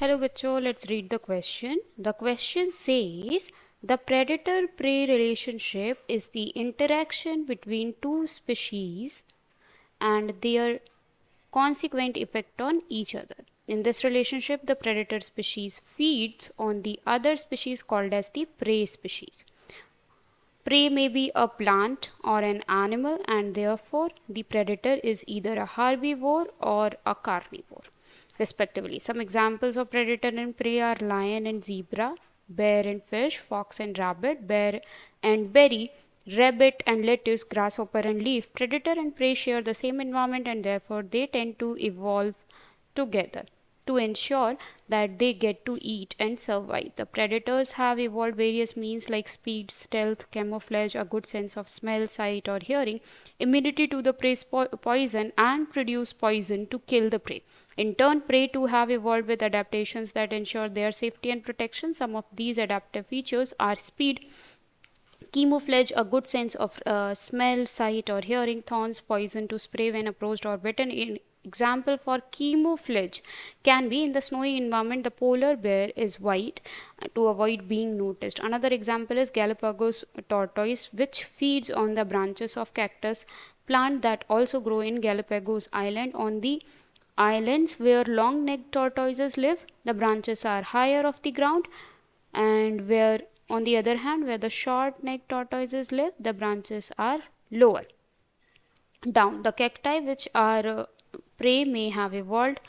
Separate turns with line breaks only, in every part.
Hello बच्चों, let's read the question. The question says the predator-prey relationship is the interaction between two species and their consequent effect on each other. In this relationship, the predator species feeds on the other species called as the prey species. Prey may be a plant or an animal, and therefore the predator is either a herbivore or a carnivore, respectively. Some examples of predator and prey are lion and zebra, bear and fish, fox and rabbit, bear and berry, rabbit and lettuce, grasshopper and leaf. Predator and prey share the same environment, and therefore they tend to evolve together to ensure that they get to eat and survive. The predators have evolved various means like speed, stealth, camouflage, a good sense of smell, sight, or hearing, immunity to the prey's poison, and produce poison to kill the prey. In turn, prey too have evolved with adaptations that ensure their safety and protection. Some of these adaptive features are speed, camouflage, a good sense of smell, sight, or hearing, thorns, poison to spray when approached or bitten. In example for camouflage can be in the snowy environment, the polar bear is white to avoid being noticed. Another example is Galapagos tortoise, which feeds on the branches of cactus plant that also grow in Galapagos Island. On the islands where long-necked tortoises live, the branches are higher off the ground, and where on the other hand, where the short-necked tortoises live, the branches are lower down. The cacti, which are prey, may have evolved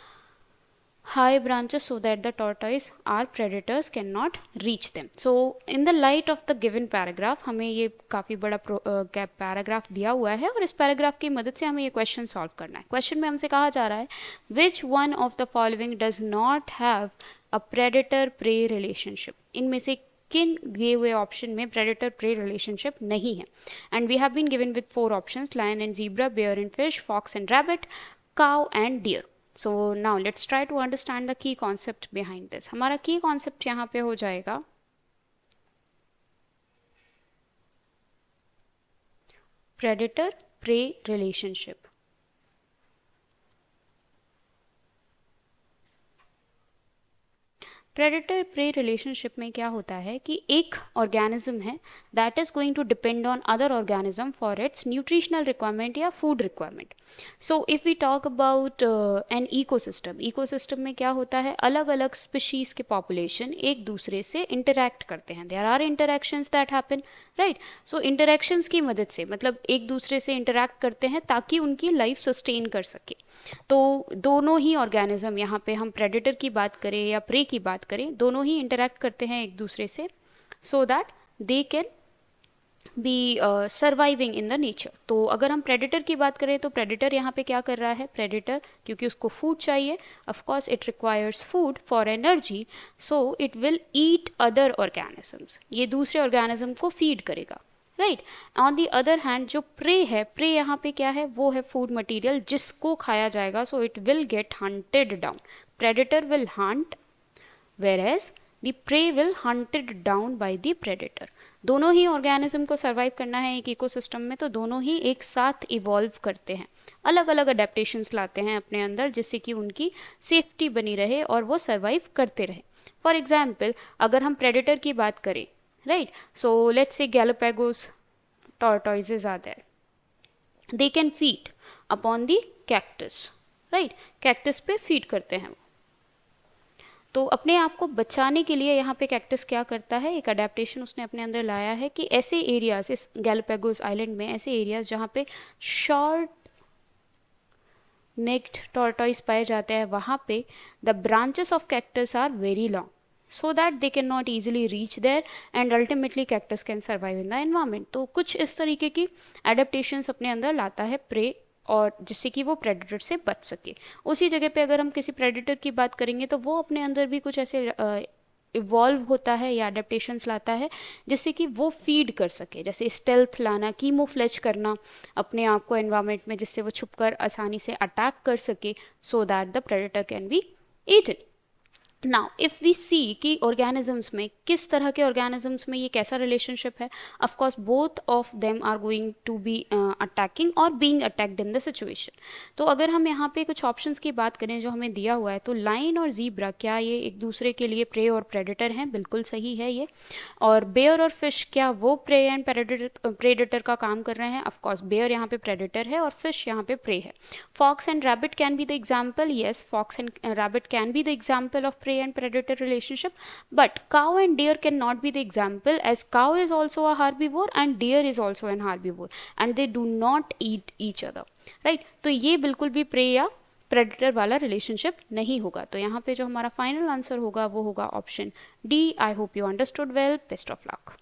high branches so that the tortoise or predators cannot reach them. So in the light of the given paragraph, हमें ये काफ़ी बड़ा paragraph दिया हुआ है और इस paragraph की मदद से हमें ये क्वेश्चन सॉल्व करना है. क्वेश्चन में हमसे कहा जा रहा है which one of the following does not have a predator prey relationship. इनमें से किन दिए हुए ऑप्शन में प्रेडेटर प्रे रिलेशनशिप नहीं है. And we have been given with 4 options: lion and zebra, bear and fish, fox and rabbit, cow and deer. So now let's try to understand the key concept behind this. हमारा key concept यहाँ पे हो जाएगा predator prey relationship. Predator prey relationship में क्या होता है कि एक ऑर्गेनिज्म है that is going to depend on other organism for its nutritional requirement या food requirement. So if we talk about an ecosystem में क्या होता है, अलग अलग स्पीशीज के पॉपुलेशन एक दूसरे से इंटरैक्ट करते हैं. There are interactions that happen, right. So interactions की मदद से मतलब एक दूसरे से इंटरैक्ट करते हैं ताकि उनकी लाइफ सस्टेन कर सके. तो दोनों ही ऑर्गेनिज्म, यहाँ पे हम प्रेडेटर की बात करें या प्रे की बात करें, दोनों ही इंटरैक्ट करते हैं एक दूसरे से so that they can be surviving in the nature. तो अगर हम प्रेडेटर की बात करें तो प्रेडेटर यहाँ पे क्या कर रहा है, प्रेडेटर क्योंकि उसको फूड चाहिए, of course it requires food for energy, so it will eat other organisms. ये दूसरे ऑर्गेनिज्म को फीड करेगा, right. On the other hand जो प्रे है, प्रे यहाँ पे क्या है, वो है फूड मटेरियल जिसको खाया जाएगा. So it will get hunted down. Predator will hunt whereas the prey will hunted down by the predator. दोनों ही ऑर्गेनिज्म को सर्वाइव करना है एक इकोसिस्टम में, तो दोनों ही एक साथ इवॉल्व करते हैं, अलग अलग अडेप्टेशंस लाते हैं अपने अंदर जिससे कि उनकी सेफ्टी बनी रहे और वो सर्वाइव करते रहे. फॉर एग्जाम्पल अगर हम प्रेडेटर की बात करें, right, so let's say Galapagos tortoises are there. They can feed upon the cactus, right. Cactus पे फीड करते हैं. तो अपने आप को बचाने के लिए यहाँ पे कैक्टस क्या करता है, एक अडेप्टेशन उसने अपने अंदर लाया है कि ऐसे एरियाज, इस गैलापागोस आइलैंड में ऐसे एरियाज जहाँ पे शॉर्ट नेक्ड टॉर्टॉइस पाए जाते हैं, वहाँ पे the branches of cactus are very long so that they cannot easily reach there and ultimately cactus can survive in the environment. तो कुछ इस तरीके की adaptations अपने अंदर लाता है prey और जिससे कि वो प्रेडेटर से बच सके. उसी जगह पे अगर हम किसी प्रेडेटर की बात करेंगे तो वो अपने अंदर भी कुछ ऐसे इवॉल्व होता है या अडेप्टेशंस लाता है जिससे कि वो फीड कर सके, जैसे स्टेल्थ लाना, कीमोफ्लेज करना अपने आप को एनवायरमेंट में जिससे वो छुपकर आसानी से अटैक कर सके so that the predator can be eaten. Now if we see कि ऑर्गेनिजम्स में किस तरह के ऑर्गेनिजम्स में ये कैसा रिलेशनशिप है, of course both of them are going to be attacking और being attacked in the situation. तो अगर हम यहाँ पे कुछ ऑप्शंस की बात करें जो हमें दिया हुआ है, तो लाइन और जीब्रा, क्या ये एक दूसरे के लिए प्रे और प्रेडेटर हैं? बिल्कुल सही है ये। और बेयर और फिश, क्या वो प्रे एंड प्रेडेटर का काम कर रहे हैं? ऑफ कोर्स बेयर यहाँ पे प्रेडेटर है और फिश यहाँ पे प्रे है। Fox and rabbit can be the example, yes, fox and rabbit can be the example of prey and predator relationship, but cow and deer cannot be the example, as cow is also a herbivore and deer is also an herbivore and they do not eat each other, right? तो ये बिल्कुल भी prey या predator वाला relationship नहीं होगा। तो यहाँ पे जो हमारा final answer होगा वो होगा option D। I hope you understood well. Best of luck.